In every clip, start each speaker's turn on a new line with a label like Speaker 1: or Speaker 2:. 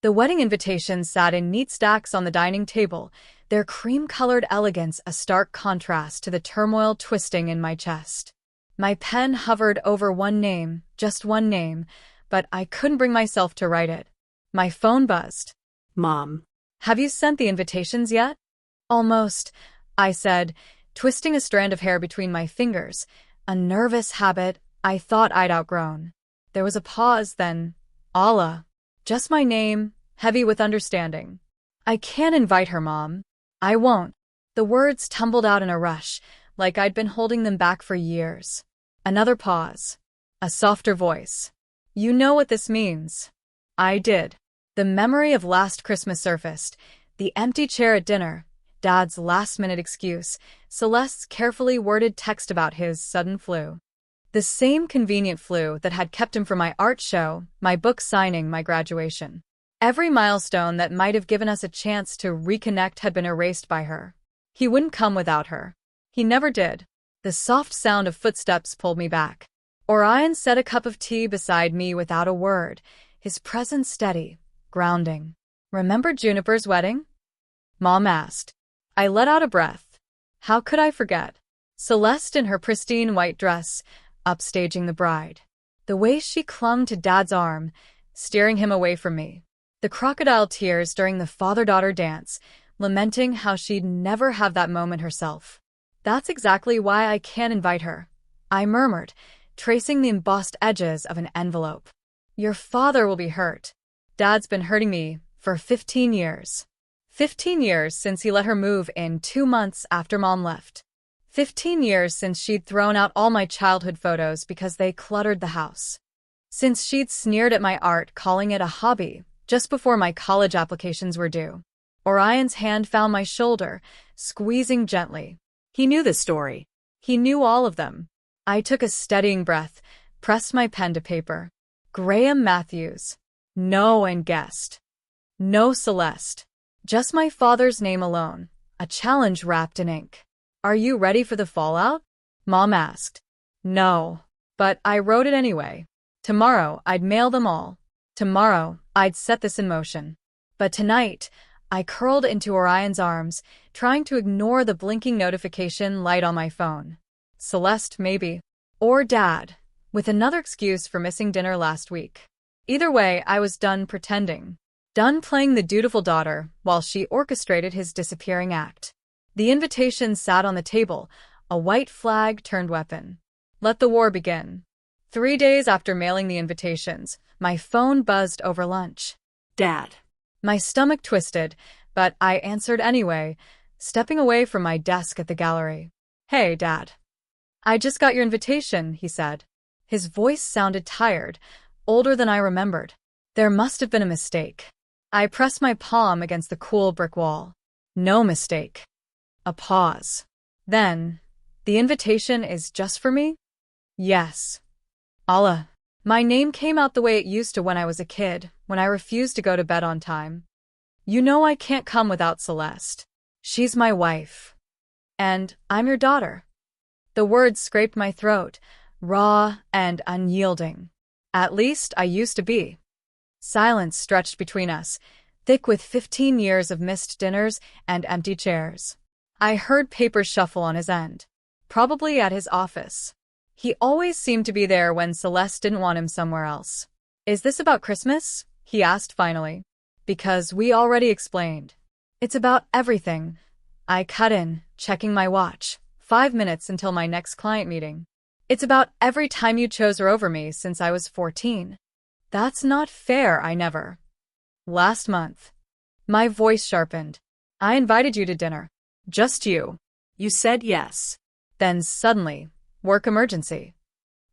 Speaker 1: The wedding invitations sat in neat stacks on the dining table, their cream-colored elegance a stark contrast to the turmoil twisting in my chest. My pen hovered over one name, just one name, but I couldn't bring myself to write it. My phone buzzed.
Speaker 2: Mom.
Speaker 1: Have you sent the invitations yet? Almost, I said, twisting a strand of hair between my fingers, a nervous habit I thought I'd outgrown. There was a pause, then, Allah. Just my name, heavy with understanding. I can't invite her, Mom. I won't. The words tumbled out in a rush, like I'd been holding them back for years. Another pause. A softer voice. You know what this means. I did. The memory of last Christmas surfaced. The empty chair at dinner, Dad's last-minute excuse, Celeste's carefully worded text about his sudden flu. The same convenient flu that had kept him from my art show, my book signing, my graduation. Every milestone that might have given us a chance to reconnect had been erased by her. He wouldn't come without her. He never did. The soft sound of footsteps pulled me back. Orion set a cup of tea beside me without a word, his presence steady, grounding. Remember Juniper's wedding? Mom asked. I let out a breath. How could I forget? Celeste in her pristine white dress, upstaging the bride. The way she clung to Dad's arm, steering him away from me. The crocodile tears during the father-daughter dance, lamenting how she'd never have that moment herself. That's exactly why I can't invite her, I murmured, tracing the embossed edges of an envelope. Your father will be hurt. Dad's been hurting me for 15 years. 15 years since he let her move in 2 months after Mom left. 15 years since she'd thrown out all my childhood photos because they cluttered the house. Since she'd sneered at my art, calling it a hobby, just before my college applications were due. Orion's hand found my shoulder, squeezing gently. He knew the story. He knew all of them. I took a steadying breath, pressed my pen to paper. Graham Matthews. No, and guessed. No Celeste. Just my father's name alone, a challenge wrapped in ink. Are you ready for the fallout? Mom asked. No, but I wrote it anyway. Tomorrow, I'd mail them all. Tomorrow, I'd set this in motion. But tonight, I curled into Orion's arms, trying to ignore the blinking notification light on my phone. Celeste, maybe. Or Dad, with another excuse for missing dinner last week. Either way, I was done pretending. Done playing the dutiful daughter while she orchestrated his disappearing act. The invitation sat on the table, a white flag turned weapon. Let the war begin. 3 days after mailing the invitations, my phone buzzed over lunch.
Speaker 2: Dad.
Speaker 1: My stomach twisted, but I answered anyway, stepping away from my desk at the gallery. Hey, Dad. I just got your invitation, he said. His voice sounded tired, older than I remembered. There must have been a mistake. I pressed my palm against the cool brick wall. No mistake. A pause. Then, the invitation is just for me? Yes. Allah. My name came out the way it used to when I was a kid, when I refused to go to bed on time. You know I can't come without Celeste. She's my wife. And I'm your daughter. The words scraped my throat, raw and unyielding. At least I used to be. Silence stretched between us, thick with 15 years of missed dinners and empty chairs. I heard papers shuffle on his end. Probably at his office. He always seemed to be there when Celeste didn't want him somewhere else. Is this about Christmas? He asked finally. Because we already explained. It's about everything. I cut in, checking my watch. 5 minutes until my next client meeting. It's about every time you chose her over me since I was 14. That's not fair, I never. Last month. My voice sharpened. I invited you to dinner. Just you.
Speaker 2: You said yes.
Speaker 1: Then suddenly, work emergency.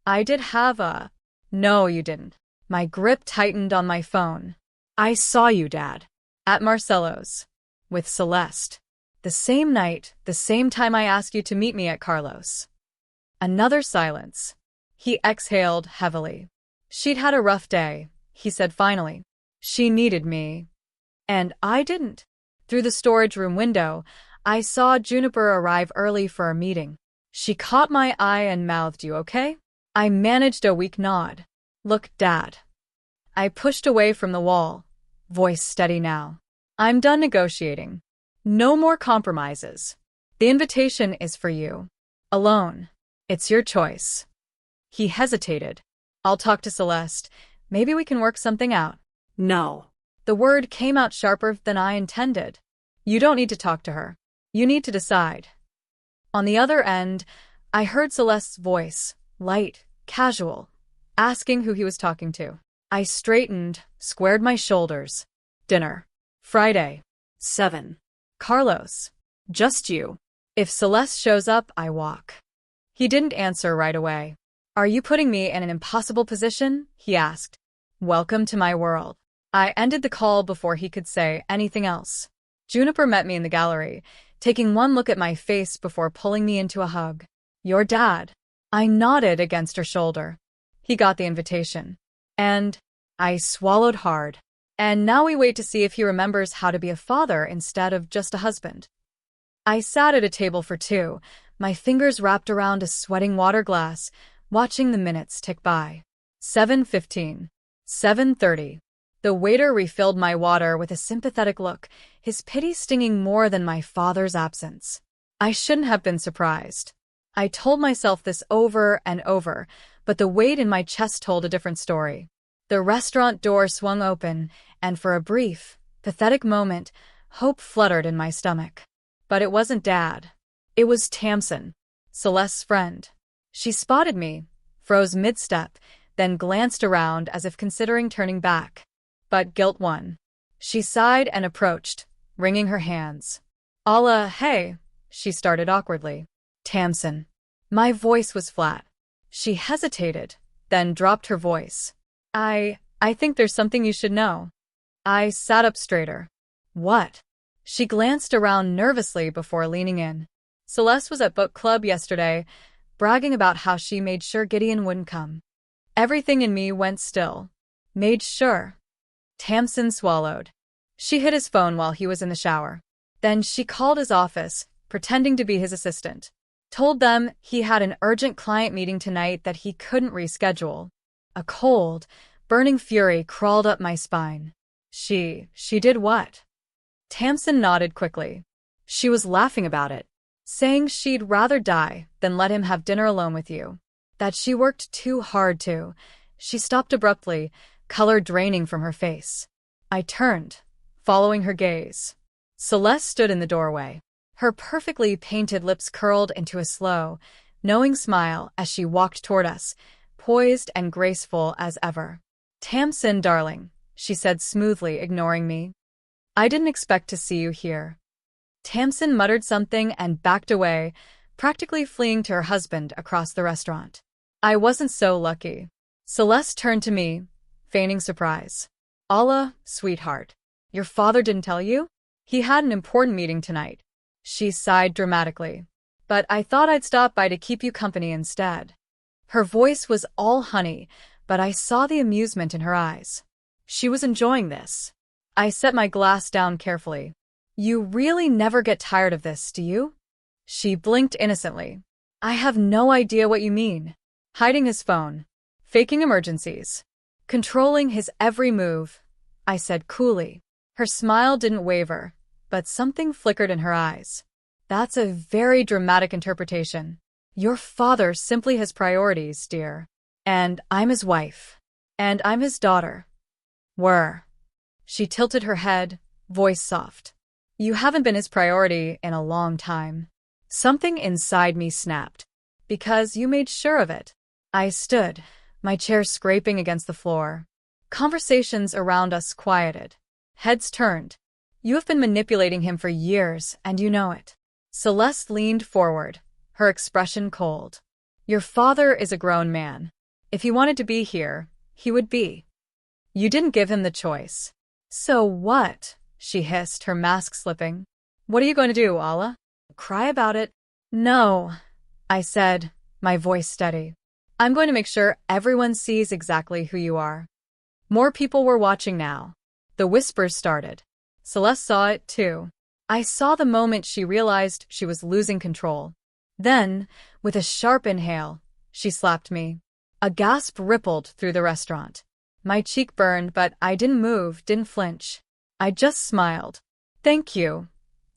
Speaker 1: I did have a... No, you didn't. My grip tightened on my phone.
Speaker 2: I saw you, Dad.
Speaker 1: At Marcelo's. With Celeste. The same night, the same time I asked you to meet me at Carlos. Another silence. He exhaled heavily. She'd had a rough day, he said finally. She needed me. And I didn't. Through the storage room window, I saw Juniper arrive early for our meeting. She caught my eye and mouthed, "You okay?" I managed a weak nod. Look, Dad. I pushed away from the wall. voice steady now. I'm done negotiating. No more compromises. The invitation is for you. Alone. It's your choice. He hesitated. I'll talk to Celeste. Maybe we can work something out.
Speaker 2: No.
Speaker 1: The word came out sharper than I intended. You don't need to talk to her. You need to decide. On the other end, I heard Celeste's voice, light, casual, asking who he was talking to. I straightened, squared my shoulders. Dinner. Friday.
Speaker 2: 7.
Speaker 1: Carlos. Just you. If Celeste shows up, I walk. He didn't answer right away. Are you putting me in an impossible position? He asked. Welcome to my world. I ended the call before he could say anything else. Juniper met me in the gallery, taking one look at my face before pulling me into a hug. Your dad. I nodded against her shoulder. He got the invitation. And I swallowed hard. And now we wait to see if he remembers how to be a father instead of just a husband. I sat at a table for two, my fingers wrapped around a sweating water glass, watching the minutes tick by. 7:15. 7:30. The waiter refilled my water with a sympathetic look, his pity stinging more than my father's absence. I shouldn't have been surprised. I told myself this over and over, but the weight in my chest told a different story. The restaurant door swung open, and for a brief, pathetic moment, hope fluttered in my stomach. But it wasn't Dad. It was Tamsen, Celeste's friend. She spotted me, froze mid-step, then glanced around as if considering turning back. But guilt won. She sighed and approached, wringing her hands. "Allah, hey," she started awkwardly. "Tamsen." My voice was flat. She hesitated, then dropped her voice. I think there's something you should know." I sat up straighter. "What?" She glanced around nervously before leaning in. "Celeste was at book club yesterday, bragging about how she made sure Gideon wouldn't come." Everything in me went still. Made sure. Tamsen swallowed. She hid his phone while he was in the shower. Then she called his office, pretending to be his assistant. Told them he had an urgent client meeting tonight that he couldn't reschedule. A cold, burning fury crawled up my spine. She did what? Tamsen nodded quickly. She was laughing about it, saying she'd rather die than let him have dinner alone with you. That she worked too hard to. She stopped abruptly, color draining from her face. I turned, following her gaze. Celeste stood in the doorway. Her perfectly painted lips curled into a slow, knowing smile as she walked toward us, poised and graceful as ever. "Tamsen, darling," she said smoothly, ignoring me. "I didn't expect to see you here." Tamsen muttered something and backed away, practically fleeing to her husband across the restaurant. I wasn't so lucky. Celeste turned to me, feigning surprise. "Allah, sweetheart. Your father didn't tell you? He had an important meeting tonight." She sighed dramatically. "But I thought I'd stop by to keep you company instead." Her voice was all honey, but I saw the amusement in her eyes. She was enjoying this. I set my glass down carefully. "You really never get tired of this, do you?" She blinked innocently. "I have no idea what you mean." Hiding his phone. Faking emergencies. Controlling his every move. I said coolly. Her smile didn't waver, but something flickered in her eyes. "That's a very dramatic interpretation. Your father simply has priorities, dear. And I'm his wife. And I'm his daughter. Were." She tilted her head, voice soft. "You haven't been his priority in a long time." Something inside me snapped. "Because you made sure of it." I stood, my chair scraping against the floor. Conversations around us quieted. Heads turned. "You have been manipulating him for years, and you know it." Celeste leaned forward, her expression cold. "Your father is a grown man. If he wanted to be here, he would be. You didn't give him the choice." "So what?" she hissed, her mask slipping. "What are you going to do, Allah? Cry about it?" "No," I said, my voice steady. "I'm going to make sure everyone sees exactly who you are." More people were watching now. The whispers started. Celeste saw it, too. I saw the moment she realized she was losing control. Then, with a sharp inhale, she slapped me. A gasp rippled through the restaurant. My cheek burned, but I didn't move, didn't flinch. I just smiled. Thank you,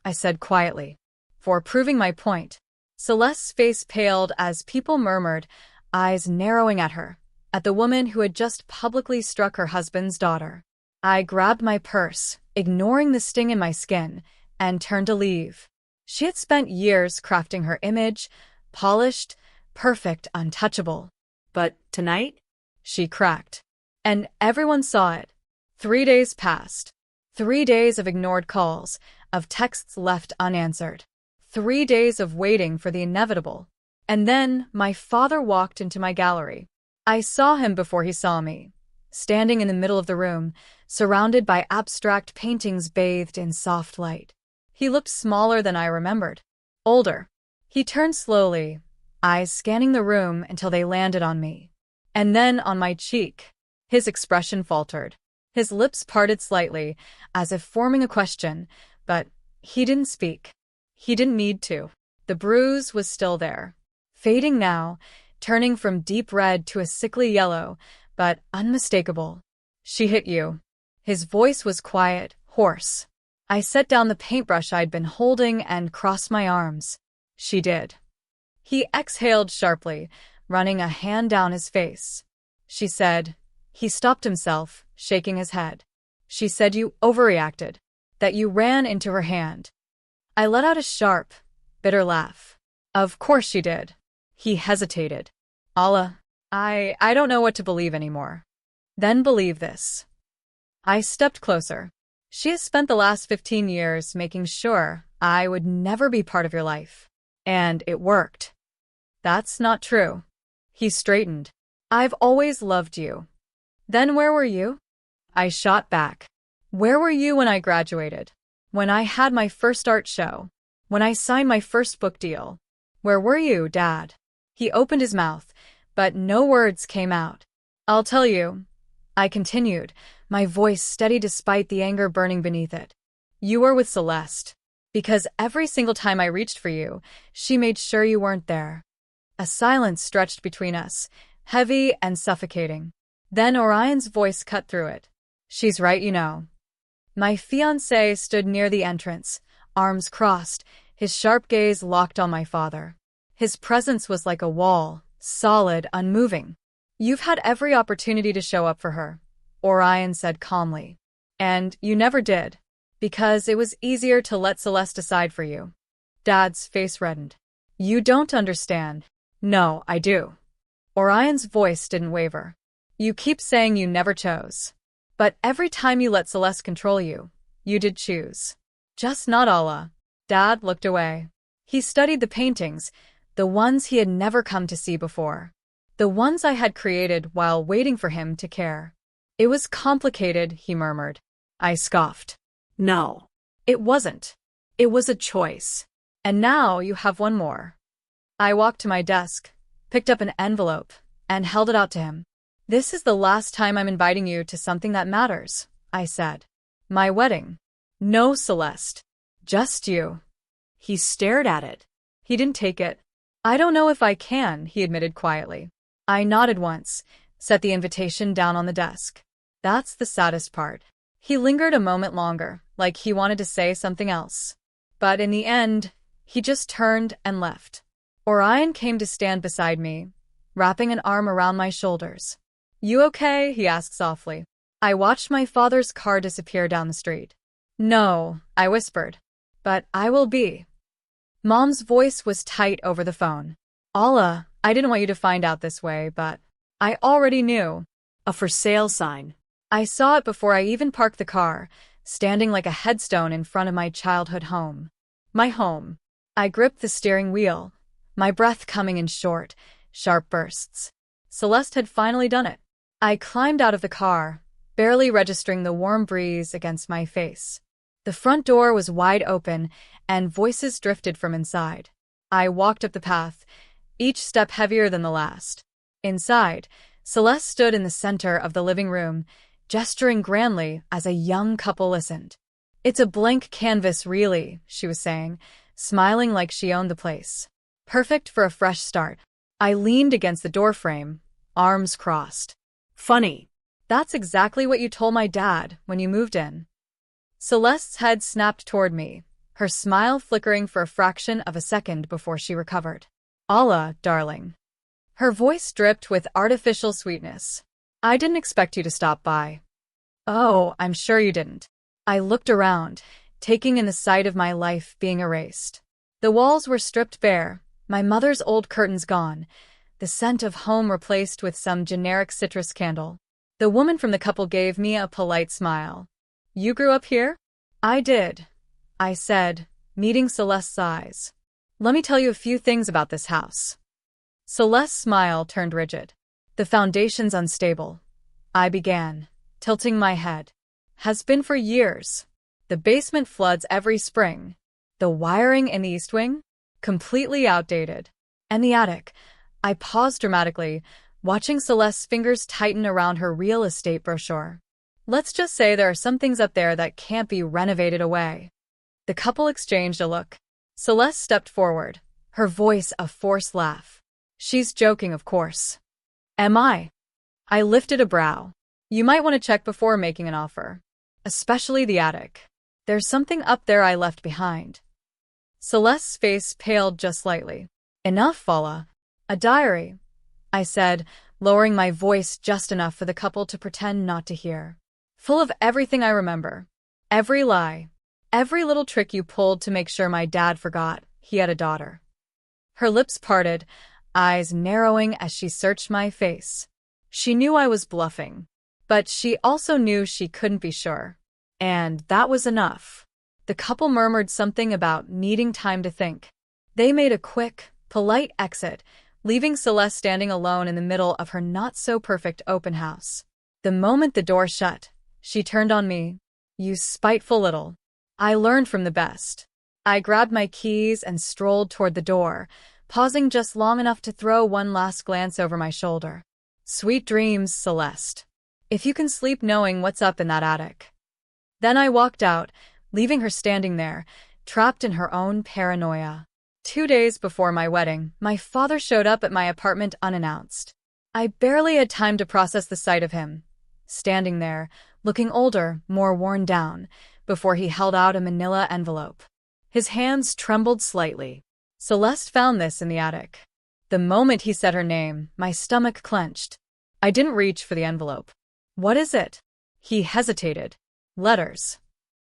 Speaker 1: I said quietly, for proving my point. Celeste's face paled as people murmured, eyes narrowing at her, at the woman who had just publicly struck her husband's daughter. I grabbed my purse, ignoring the sting in my skin, and turned to leave. She had spent years crafting her image, polished, perfect, untouchable.
Speaker 2: But tonight?
Speaker 1: She cracked. And everyone saw it. 3 days passed. 3 days of ignored calls, of texts left unanswered. 3 days of waiting for the inevitable. And then my father walked into my gallery. I saw him before he saw me, standing in the middle of the room, surrounded by abstract paintings bathed in soft light. He looked smaller than I remembered. Older. He turned slowly, eyes scanning the room until they landed on me. And then on my cheek. His expression faltered. His lips parted slightly, as if forming a question, but he didn't speak. He didn't need to. The bruise was still there, fading now, turning from deep red to a sickly yellow, but unmistakable. She hit you. His voice was quiet, hoarse. I set down the paintbrush I'd been holding and crossed my arms. She did. He exhaled sharply, running a hand down his face. She said. He stopped himself, shaking his head. She said you overreacted, that you ran into her hand. I let out a sharp, bitter laugh. Of course she did. He hesitated. Allah, I don't know what to believe anymore. Then believe this. I stepped closer. She has spent the last 15 years making sure I would never be part of your life. And it worked. That's not true. He straightened. I've always loved you. Then where were you? I shot back. Where were you when I graduated? When I had my first art show? When I signed my first book deal? Where were you, Dad? He opened his mouth, but no words came out. I'll tell you, I continued, my voice steady despite the anger burning beneath it. You were with Celeste. Because every single time I reached for you, she made sure you weren't there. A silence stretched between us, heavy and suffocating. Then Orion's voice cut through it. She's right, you know. My fiancé stood near the entrance, arms crossed, his sharp gaze locked on my father. His presence was like a wall, solid, unmoving. You've had every opportunity to show up for her, Orion said calmly. And you never did, because it was easier to let Celeste decide for you. Dad's face reddened. You don't understand. No, I do. Orion's voice didn't waver. You keep saying you never chose. But every time you let Celeste control you, you did choose. Just not Allah. Dad looked away. He studied the paintings, the ones he had never come to see before. The ones I had created while waiting for him to care. It was complicated, he murmured. I scoffed.
Speaker 2: No.
Speaker 1: It wasn't. It was a choice. And now you have one more. I walked to my desk, picked up an envelope, and held it out to him. This is the last time I'm inviting you to something that matters, I said. My wedding. No, Celeste. Just you.
Speaker 2: He stared at it.
Speaker 1: He didn't take it. I don't know if I can, he admitted quietly. I nodded once, set the invitation down on the desk. That's the saddest part. He lingered a moment longer, like he wanted to say something else. But in the end, he just turned and left. Orion came to stand beside me, wrapping an arm around my shoulders. You okay? He asked softly. I watched my father's car disappear down the street. No, I whispered. But I will be. Mom's voice was tight over the phone. Allah, I didn't want you to find out this way, but I already knew.
Speaker 2: A for sale sign.
Speaker 1: I saw it before I even parked the car, standing like a headstone in front of my childhood home. My home. I gripped the steering wheel, my breath coming in short, sharp bursts. Celeste had finally done it. I climbed out of the car, barely registering the warm breeze against my face. The front door was wide open, and voices drifted from inside. I walked up the path, each step heavier than the last. Inside, Celeste stood in the center of the living room, gesturing grandly as a young couple listened. It's a blank canvas, really, she was saying, smiling like she owned the place. Perfect for a fresh start. I leaned against the doorframe, arms crossed.
Speaker 2: Funny.
Speaker 1: That's exactly what you told my dad when you moved in. Celeste's head snapped toward me, her smile flickering for a fraction of a second before she recovered. Allah, darling. Her voice dripped with artificial sweetness. I didn't expect you to stop by. Oh, I'm sure you didn't. I looked around, taking in the sight of my life being erased. The walls were stripped bare, my mother's old curtains gone, the scent of home replaced with some generic citrus candle. The woman from the couple gave me a polite smile. You grew up here? I did, I said, meeting Celeste's eyes. Let me tell you a few things about this house. Celeste's smile turned rigid. The foundation's unstable, I began, tilting my head. Has been for years. The basement floods every spring. The wiring in the east wing? Completely outdated. And the attic. I paused dramatically, watching Celeste's fingers tighten around her real estate brochure. Let's just say there are some things up there that can't be renovated away. The couple exchanged a look. Celeste stepped forward, her voice a forced laugh. She's joking, of course. Am I? I lifted a brow. You might want to check before making an offer. Especially the attic. There's something up there I left behind. Celeste's face paled just slightly. Enough, Vala. A diary, I said, lowering my voice just enough for the couple to pretend not to hear. Full of everything I remember. Every lie. Every little trick you pulled to make sure my dad forgot he had a daughter. Her lips parted, eyes narrowing as she searched my face. She knew I was bluffing, but she also knew she couldn't be sure. And that was enough. The couple murmured something about needing time to think. They made a quick, polite exit, leaving Celeste standing alone in the middle of her not-so-perfect open house. The moment the door shut, she turned on me. You spiteful little. I learned from the best. I grabbed my keys and strolled toward the door, pausing just long enough to throw one last glance over my shoulder. Sweet dreams, Celeste. If you can sleep knowing what's up in that attic. Then I walked out, leaving her standing there, trapped in her own paranoia. 2 days before my wedding, my father showed up at my apartment unannounced. I barely had time to process the sight of him, standing there, looking older, more worn down, before he held out a manila envelope. His hands trembled slightly. Celeste found this in the attic. The moment he said her name, my stomach clenched. I didn't reach for the envelope. What is it? He hesitated. Letters.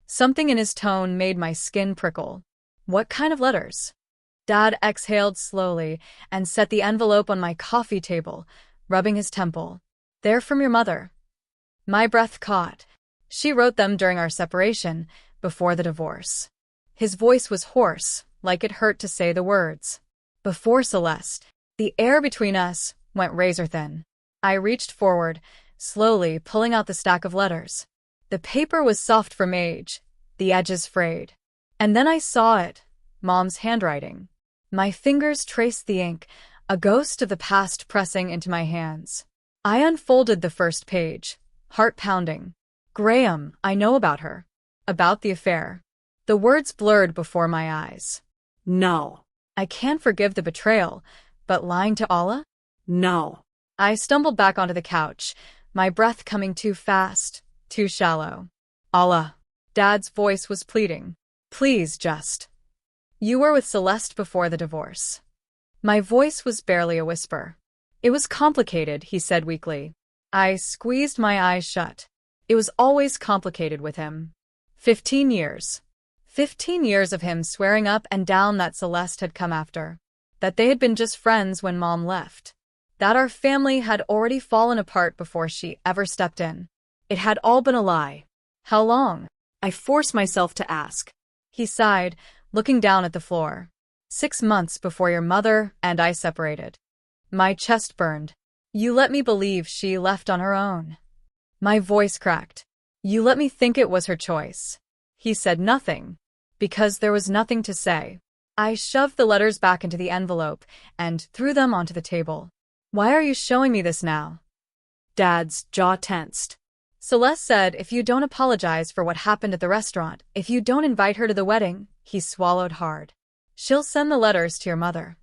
Speaker 1: Something in his tone made my skin prickle. What kind of letters? Dad exhaled slowly and set the envelope on my coffee table, rubbing his temple. They're from your mother. My breath caught. She wrote them during our separation, before the divorce. His voice was hoarse, like it hurt to say the words. Before Celeste, the air between us went razor-thin. I reached forward, slowly pulling out the stack of letters. The paper was soft from age, the edges frayed. And then I saw it, Mom's handwriting. My fingers traced the ink, a ghost of the past pressing into my hands. I unfolded the first page, heart pounding. Graham, I know about her. About the affair. The words blurred before my eyes.
Speaker 2: No.
Speaker 1: I can't forgive the betrayal, but lying to Allah?
Speaker 2: No.
Speaker 1: I stumbled back onto the couch, my breath coming too fast, too shallow. Allah. Dad's voice was pleading. Please, just. You were with Celeste before the divorce. My voice was barely a whisper. It was complicated, he said weakly. I squeezed my eyes shut. It was always complicated with him. 15 years. 15 years of him swearing up and down that Celeste had come after. That they had been just friends when Mom left. That our family had already fallen apart before she ever stepped in. It had all been a lie. How long?
Speaker 2: I forced myself to ask.
Speaker 1: He sighed, looking down at the floor. 6 months before your mother and I separated. My chest burned. You let me believe she left on her own. My voice cracked. You let me think it was her choice. He said nothing, because there was nothing to say. I shoved the letters back into the envelope and threw them onto the table. Why are you showing me this now?
Speaker 2: Dad's jaw tensed.
Speaker 1: Celeste said if you don't apologize for what happened at the restaurant, if you don't invite her to the wedding, he swallowed hard. She'll send the letters to your mother.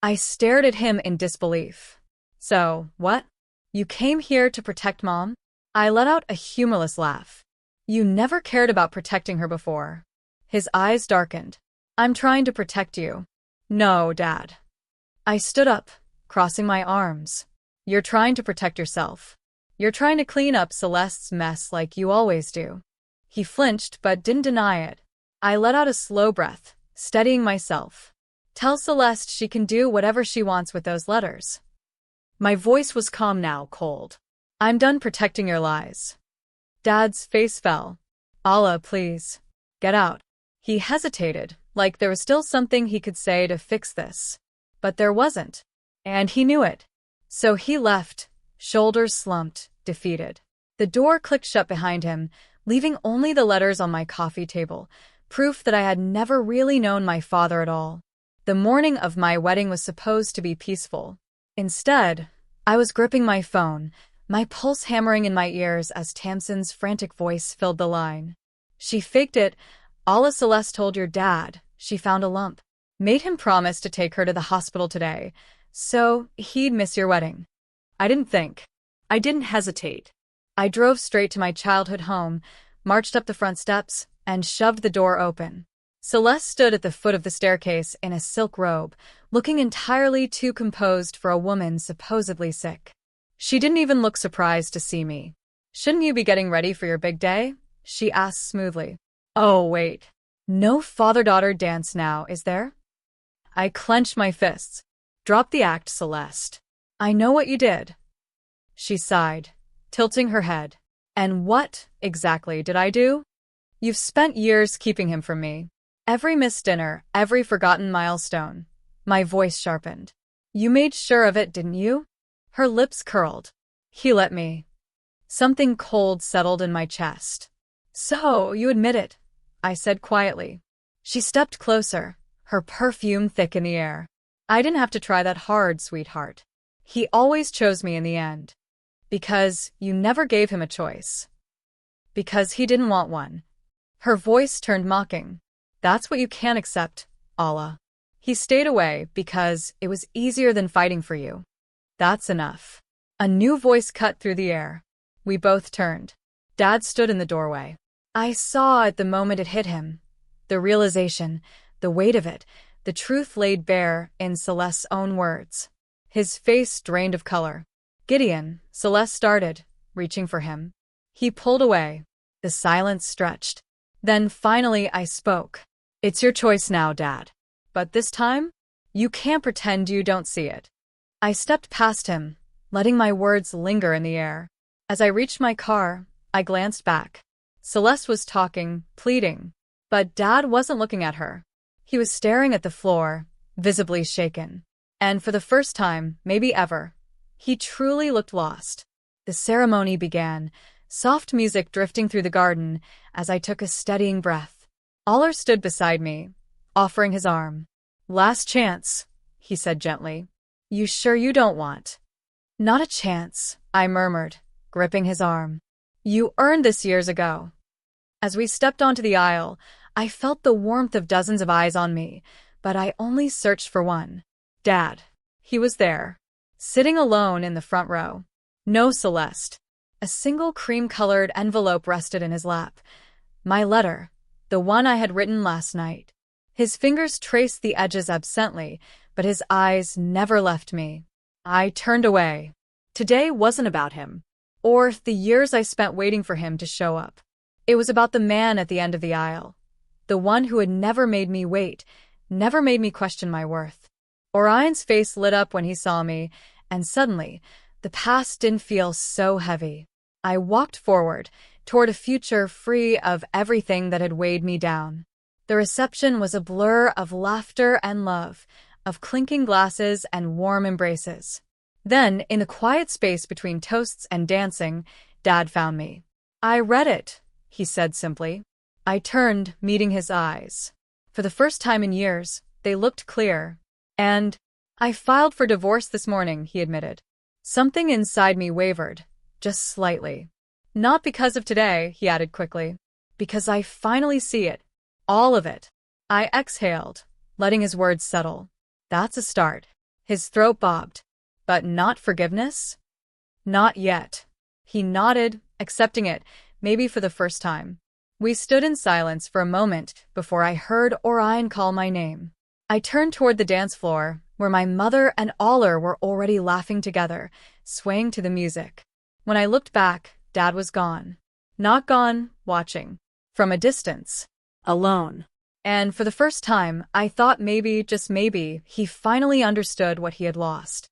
Speaker 1: I stared at him in disbelief. So, what? You came here to protect Mom? I let out a humorless laugh. You never cared about protecting her before. His eyes darkened. I'm trying to protect you. No, Dad. I stood up, crossing my arms. You're trying to protect yourself. You're trying to clean up Celeste's mess like you always do. He flinched but didn't deny it. I let out a slow breath, steadying myself. Tell Celeste she can do whatever she wants with those letters.
Speaker 2: My voice was calm now, cold.
Speaker 1: I'm done protecting your lies. Dad's face fell. Allah, please. Get out. He hesitated, like there was still something he could say to fix this. But there wasn't. And he knew it. So he left, shoulders slumped, defeated. The door clicked shut behind him, leaving only the letters on my coffee table, proof that I had never really known my father at all. The morning of my wedding was supposed to be peaceful. Instead, I was gripping my phone, my pulse hammering in my ears as Tamsen's frantic voice filled the line. She faked it. Allah, Celeste told your dad she found a lump. Made him promise to take her to the hospital today, so he'd miss your wedding. I didn't think.
Speaker 2: I didn't hesitate.
Speaker 1: I drove straight to my childhood home, marched up the front steps, and shoved the door open. Celeste stood at the foot of the staircase in a silk robe, looking entirely too composed for a woman supposedly sick. She didn't even look surprised to see me. Shouldn't you be getting ready for your big day? She asked smoothly. Oh, wait. No father-daughter dance now, is there? I clenched my fists. Drop the act, Celeste. I know what you did. She sighed, tilting her head. And what, exactly, did I do? You've spent years keeping him from me. Every missed dinner, every forgotten milestone. My voice sharpened. You made sure of it, didn't you? Her lips curled. He let me. Something cold settled in my chest. So, you admit it, I said quietly. She stepped closer, her perfume thick in the air. I didn't have to try that hard, sweetheart. He always chose me in the end. Because you never gave him a choice. Because he didn't want one. Her voice turned mocking. That's what you can't accept, Allah. He stayed away because it was easier than fighting for you. That's enough. A new voice cut through the air. We both turned. Dad stood in the doorway. I saw at the moment it hit him. The realization, the weight of it, the truth laid bare in Celeste's own words. His face drained of color. Gideon, Celeste started, reaching for him. He pulled away. The silence stretched. Then finally I spoke. It's your choice now, Dad. But this time, you can't pretend you don't see it. I stepped past him, letting my words linger in the air. As I reached my car, I glanced back. Celeste was talking, pleading. But Dad wasn't looking at her. He was staring at the floor, visibly shaken. And for the first time, maybe ever, he truly looked lost. The ceremony began, soft music drifting through the garden as I took a steadying breath. Allah stood beside me, offering his arm. Last chance, he said gently. You sure you don't want? Not a chance, I murmured, gripping his arm. You earned this years ago. As we stepped onto the aisle, I felt the warmth of dozens of eyes on me, but I only searched for one. Dad. He was there, sitting alone in the front row. No Celeste. A single cream-colored envelope rested in his lap. My letter, the one I had written last night. His fingers traced the edges absently, but his eyes never left me. I turned away. Today wasn't about him, or the years I spent waiting for him to show up. It was about the man at the end of the aisle, the one who had never made me wait, never made me question my worth. Orion's face lit up when he saw me, and suddenly, the past didn't feel so heavy. I walked forward, toward a future free of everything that had weighed me down. The reception was a blur of laughter and love, of clinking glasses and warm embraces. Then, in the quiet space between toasts and dancing, Dad found me. I read it, he said simply. I turned, meeting his eyes. For the first time in years, they looked clear. And I filed for divorce this morning, he admitted. Something inside me wavered, just slightly. Not because of today, he added quickly. Because I finally see it. All of it. I exhaled, letting his words settle. That's a start. His throat bobbed. But not forgiveness? Not yet. He nodded, accepting it, maybe for the first time. We stood in silence for a moment before I heard Orion call my name. I turned toward the dance floor, where my mother and Aller were already laughing together, swaying to the music. When I looked back, Dad was gone. Not gone, watching. From a distance.
Speaker 2: Alone.
Speaker 1: And for the first time, I thought maybe, just maybe, he finally understood what he had lost.